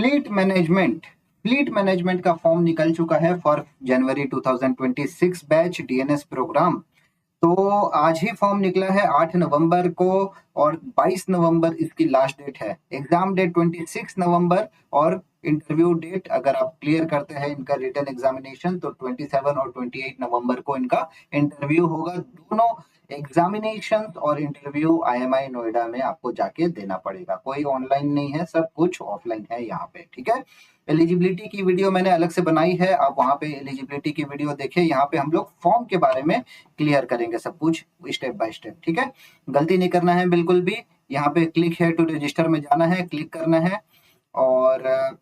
Fleet management का form निकल चुका है फॉर जनवरी 2026 बैच डीएनएस प्रोग्राम। तो आज ही फॉर्म निकला है 8 नवंबर को और 22 नवंबर इसकी लास्ट डेट है। एग्जाम डेट 26 नवंबर और इंटरव्यू डेट अगर आप क्लियर करते हैं इनका रिटन एग्जामिनेशन तो 27 और 28 नवंबर को इनका इंटरव्यू होगा। दोनों एग्जामिनेशन और इंटरव्यू आईएमआई नोएडा में आपको जाके देना पड़ेगा, कोई ऑनलाइन नहीं है, सब कुछ ऑफलाइन है यहाँ पे। ठीक है, एलिजिबिलिटी की वीडियो मैंने अलग से बनाई है, आप वहाँ पे एलिजिबिलिटी की वीडियो देखें। यहाँ पे हम लोग फॉर्म के बारे में क्लियर करेंगे सब कुछ स्टेप बाय स्टेप। ठीक है, गलती नहीं करना है बिल्कुल भी। यहाँ पे क्लिक है टू रजिस्टर में जाना है, क्लिक करना है। और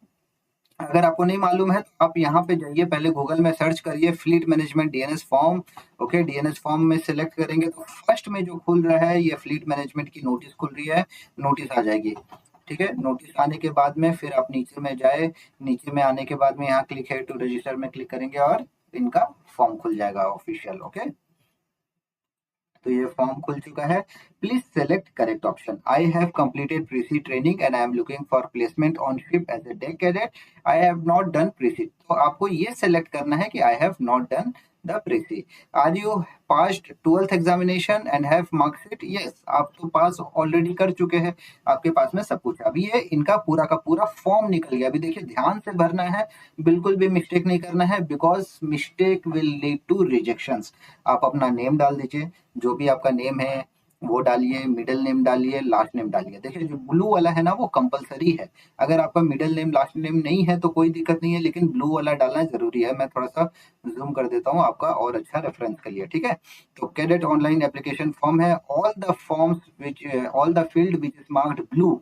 अगर आपको नहीं मालूम है तो आप यहाँ पे जाइए, पहले गूगल में सर्च करिए fleet management DNS form. Okay, DNS form में सिलेक्ट करेंगे तो फर्स्ट में जो खुल रहा है ये फ्लीट मैनेजमेंट की नोटिस खुल रही है, नोटिस आ जाएगी। ठीक है, नोटिस आने के बाद में फिर आप नीचे में जाए, नीचे में आने के बाद में यहाँ क्लिक है टू रजिस्टर में क्लिक करेंगे और इनका फॉर्म खुल जाएगा ऑफिशियल। ओके, तो ये फॉर्म खुल चुका है। Please select correct option. I have completed pre-sea training and I am looking for placement on ship as a day cadet. I have not done pre-sea, तो आपको ये सेलेक्ट करना है कि I have not done the pre-sea. Are you passed 12th examination and have marksheet? Yes, आप तो पास already कर चुके हैं, आपके पास में सब कुछ। अभी ये इनका पूरा का पूरा फॉर्म निकल गया। अभी देखिए, ध्यान से भरना है, बिल्कुल भी मिस्टेक नहीं करना है, because mistake will lead to rejections. आप अपना नेम डाल दीजिए, जो भी आपका नेम है वो डालिए, मिडिल नेम डालिए, लास्ट नेम डालिए। देखिए, जो ब्लू वाला है ना वो कंपलसरी है। अगर आपका मिडिल नेम लास्ट नेम नहीं है तो कोई दिक्कत नहीं है, लेकिन ब्लू वाला डालना जरूरी है। मैं थोड़ा सा जूम कर देता हूँ आपका और अच्छा रेफरेंस के लिए। ठीक है, तो कैडेट ऑनलाइन एप्लीकेशन फॉर्म है। All the field which is marked blue,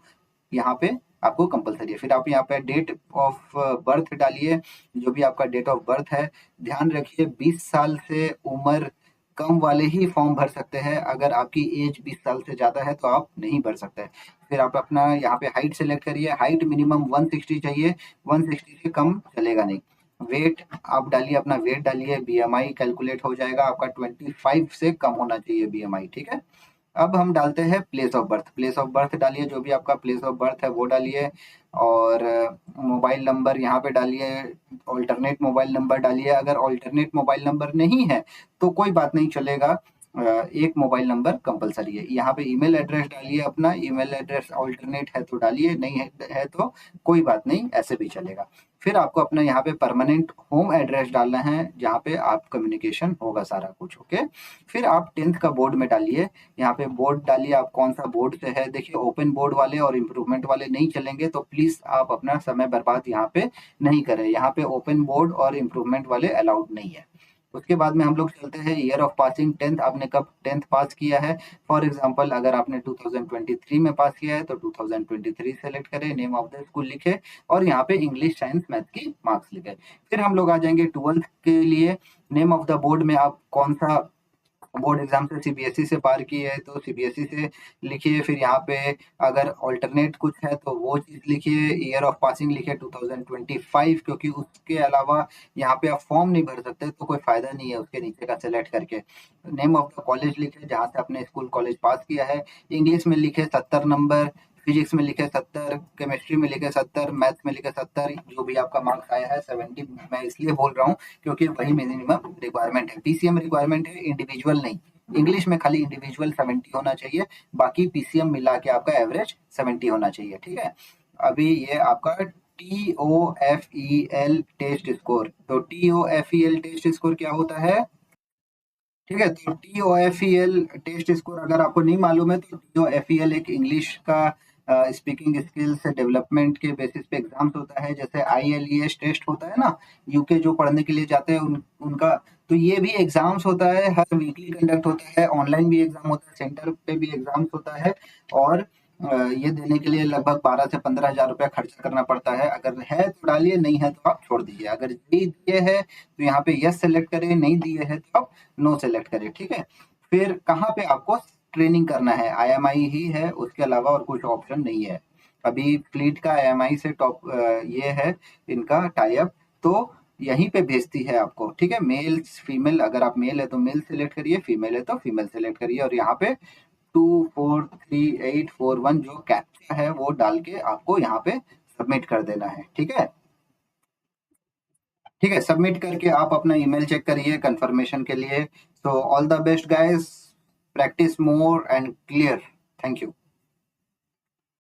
यहाँ पे आपको कंपलसरी है। फिर आप यहाँ पे डेट ऑफ बर्थ डालिए, जो भी आपका डेट ऑफ बर्थ है। ध्यान रखिए 20 साल से उम्र कम वाले ही फॉर्म भर सकते हैं, अगर आपकी एज 20 साल से ज़्यादा है तो आप नहीं भर सकते। फिर आप अपना यहाँ पे हाइट सेलेक्ट करिए, हाइट मिनिमम 160 चाहिए, 160 से कम चलेगा नहीं। वेट आप डालिए, अपना वेट डालिए, बीएमआई कैलकुलेट हो जाएगा आपका, 25 से कम होना चाहिए बीएमआई। ठीक है, अब हम डालते हैं place of birth. Place of birth डालिए, जो भी आपका प्लेस ऑफ बर्थ है वो डालिए। और मोबाइल नंबर यहाँ पे डालिए, ऑल्टरनेट मोबाइल नंबर डालिए। अगर ऑल्टरनेट मोबाइल नंबर नहीं है तो कोई बात नहीं, चलेगा। एक मोबाइल नंबर कंपलसरी है। यहाँ पे ईमेल एड्रेस डालिए, अपना ईमेल एड्रेस ऑल्टरनेट है तो डालिए, नहीं है तो कोई बात नहीं, ऐसे भी चलेगा। फिर आपको अपना यहाँ पे परमानेंट होम एड्रेस डालना है, जहाँ पे आप कम्युनिकेशन होगा सारा कुछ। ओके, फिर आप 10th का बोर्ड में डालिए, यहाँ पे बोर्ड डालिए, आप कौन सा बोर्ड से है। देखिए, ओपन बोर्ड वाले और इम्प्रूवमेंट वाले नहीं चलेंगे, तो प्लीज आप अपना समय बर्बाद यहाँ पे नहीं करें। यहाँ पे ओपन बोर्ड और इम्प्रूवमेंट वाले अलाउड नहीं है। उसके बाद में हम लोग चलते हैं ईयर ऑफ पासिंग। 10th आपने कब 10th पास किया है। फॉर एग्जांपल अगर आपने 2023 में पास किया है तो 2023 सेलेक्ट करें, नेम ऑफ द स्कूल लिखे और यहाँ पे इंग्लिश साइंस मैथ की मार्क्स लिखे। फिर हम लोग आ जाएंगे 12th के लिए। नेम ऑफ द बोर्ड में आप कौन सा बोर्ड एग्जाम से सीबीएसई से पार की है तो सीबीएसई से लिखिए। फिर यहाँ पे अगर ऑल्टरनेट कुछ है तो वो चीज़ लिखिए। ईयर ऑफ पासिंग लिखिए 2025, क्योंकि उसके अलावा यहाँ पे आप फॉर्म नहीं भर सकते तो कोई फायदा नहीं है उसके नीचे का सेलेक्ट करके। नेम ऑफ द कॉलेज लिखे जहाँ से आपने स्कूल कॉलेज पास किया है। इंग्लिश में लिखे 70 नंबर, फिजिक्स में लिखे 70, केमिस्ट्री में लिखे 70, मैथ्स में लिखे 70। जो भी आपका मार्क्स आया है 70, मैं इसलिए बोल रहा हूँ क्योंकि वही मिनिमम रिक्वायरमेंट है, पीसीएम रिक्वायरमेंट है, इंडिविजुअल नहीं। इंग्लिश में खाली इंडिविजुअल 70 होना चाहिए, बाकी पीसीएम मिला के आपका एवरेज 70 होना चाहिए। ठीक है, अभी ये आपका TOEFL टेस्ट स्कोर, तो TOEFL टेस्ट स्कोर क्या होता है? ठीक है, तो TOEFL टेस्ट स्कोर अगर आपको नहीं मालूम है तो TOEFL एक इंग्लिश का स्पीकिंग स्किल्स डेवलपमेंट के बेसिस पे एग्जाम्स होता है। जैसे IELTS टेस्ट होता है ना, यूके जो पढ़ने के लिए जाते हैं उनका, तो ये भी एग्जाम्स होता है, हर वीकली कंडक्ट होता है, ऑनलाइन भी एग्जाम होता है, सेंटर पे भी एग्जाम्स होता है। और ये देने के लिए लगभग 12 से 15 हजार रुपया खर्चा करना पड़ता है। अगर है तो डालिए, नहीं है तो आप छोड़ दीजिए। अगर जी दिए है तो यहाँ पे यस सेलेक्ट करें, नहीं दिए है तो आप नो सेलेक्ट करें। ठीक है, फिर कहाँ पे आपको ट्रेनिंग करना है, आईएमआई ही है, उसके अलावा और कुछ ऑप्शन नहीं है। अभी फ्लीट का आईएमआई से टॉप ये है इनका टाई अप, तो यहीं पे भेजती है आपको। ठीक है, मेल फीमेल, अगर आप मेल है तो मेल सेलेक्ट करिए, फीमेल है तो फीमेल सेलेक्ट करिए और यहाँ पे 243841 जो कैप्चा है वो डाल के आपको यहाँ पे सबमिट कर देना है। ठीक है, ठीक है, सबमिट करके आप अपना ईमेल चेक करिए कंफर्मेशन के लिए। So all the best guys, practice more and clear. Thank you.